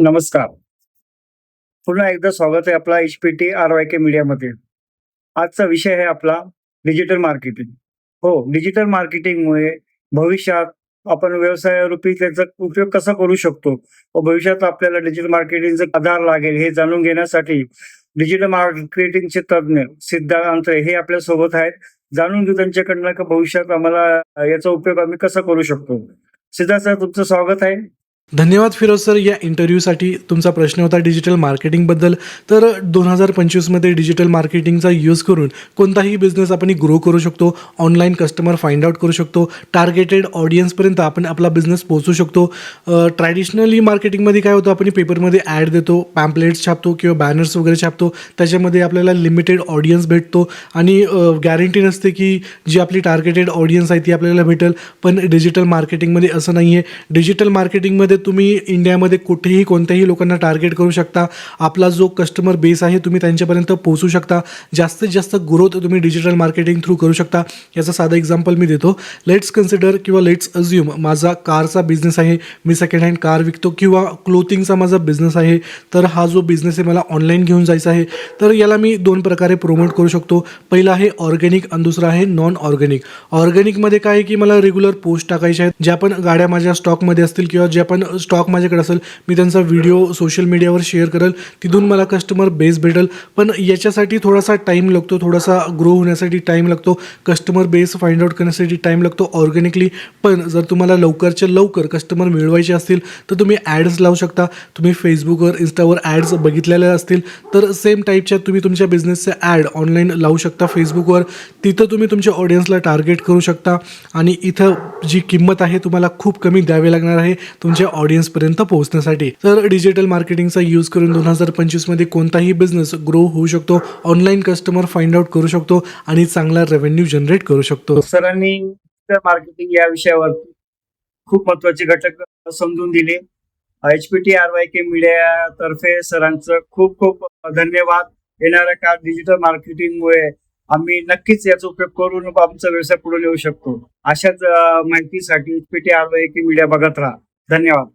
नमस्कार. पुन्हा एकदा स्वागत आहे आपला HPT RYK मीडियामध्ये. आजचा विषय आहे आपला डिजिटल मार्केटिंग. हो, डिजिटल मार्केटिंगमुळे भविष्यात आपण व्यवसायारूपी त्याचा उपयोग कसा करू शकतो व भविष्यात आपल्याला डिजिटल मार्केटिंगचा आधार लागेल हे जाणून घेण्यासाठी डिजिटल मार्केटिंगचे तज्ञ सिद्धार्थ अंतरे हे आपल्या सोबत आहेत. जाणून घेऊ त्यांच्याकडनं की भविष्यात आम्हाला याचा उपयोग आम्ही कसा करू शकतो. सिद्धार्थ सर, तुमचं स्वागत आहे. धन्यवाद फिरोज सर, या इंटरव्ह्यूसाठी. तुमचा प्रश्न होता डिजिटल मार्केटिंगबद्दल. तर 2025मध्ये डिजिटल मार्केटिंगचा यूज करून कोणताही बिझनेस आपण ग्रो करू शकतो. ऑनलाईन कस्टमर फाइंड आउट करू शकतो. टार्गेटेड ऑडियन्सपर्यंत आपण आपला बिझनेस पोहोचू शकतो. ट्रॅडिशनली मार्केटिंगमध्ये काय होतं, आपण पेपरमध्ये ॲड देतो, पॅम्पलेट्स छापतो किंवा बॅनर्स वगैरे छापतो. त्याच्यामध्ये आपल्याला लिमिटेड ऑडियन्स भेटतो आणि गॅरंटी नसते की जी आपली टार्गेटेड ऑडियन्स आहे ती आपल्याला भेटेल. पण डिजिटल मार्केटिंगमध्ये असं नाही आहे. डिजिटल मार्केटिंगमध्ये तुम्ही इंडियामध्ये कुठेही कोणत्याही लोकांना टार्गेट करू शकता. आपला जो कस्टमर बेस आहे तुम्ही त्यांच्यापर्यंत पोहोचू शकता. जास्तीत जास्त ग्रोथ तुम्ही डिजिटल मार्केटिंग थ्रू करू शकता. याचा साधा एक्झाम्पल मी देतो. लेट्स कन्सिडर किंवा लेट्स अज्युम माझा कारचा बिझनेस आहे. मी सेकंड हँड कार विकतो किंवा क्लोथिंगचा माझा बिझनेस आहे. तर हा जो बिझनेस आहे मला ऑनलाईन घेऊन जायचा आहे. तर याला मी 2 प्रकारे प्रमोट करू शकतो. पहिला आहे ऑर्गॅनिक आणि दुसरा आहे नॉन ऑर्गॅनिक. ऑर्गॅनिकमध्ये काय आहे की मला रेग्युलर पोस्ट टाकायचे आहेत. ज्या पण गाड्या माझ्या स्टॉकमध्ये असतील किंवा ज्या पण स्टॉक माझ्याकडे असेल मी त्यांचा व्हिडिओ सोशल मीडियावर शेअर करेल. तिथून मला कस्टमर बेस भेटेल. पण याच्यासाठी थोडासा टाईम लागतो, थोडासा ग्रो होण्यासाठी टाईम लागतो, कस्टमर बेस फाइंड आउट करण्यासाठी टाईम लागतो ऑर्गॅनिकली. पण जर तुम्हाला लवकरच्या लवकर कस्टमर मिळवायचे असतील तर तुम्ही ॲड्स लावू शकता. तुम्ही फेसबुकवर इंस्टावर ॲड्स बघितलेल्या असतील तर सेम टाईपच्या तुम्ही तुमच्या बिझनेसचे ॲड ऑनलाईन लावू शकता फेसबुकवर. तिथं तुम्ही तुमच्या ऑडियन्सला टार्गेट करू शकता आणि इथं जी किंमत आहे तुम्हाला खूप कमी द्यावी लागणार आहे तुमच्या ऑडियन्सपर्यंत पोहोचण्यासाठी. तर डिजिटल मार्केटिंगचा यूज करून 2025मध्ये कोणताही बिझनेस ग्रो होऊ शकतो. ऑनलाईन कस्टमर फाइंड आउट करू शकतो आणि चांगला रेव्हेन्यू जनरेट करू शकतो. सरांनी डिजिटल मार्केटिंग या विषयावर खूप महत्वाचे घटक समजून दिले. HPT RYK मीडिया तर्फे सरांचं खूप खूप धन्यवाद. येणाऱ्या काळात डिजिटल मार्केटिंगमुळे आम्ही नक्कीच याचा उपयोग करून आमचा व्यवसाय पुढे नेऊ शकतो. अशाच माहितीसाठी HPT RYK मीडिया बघत राहा. धन्यवाद.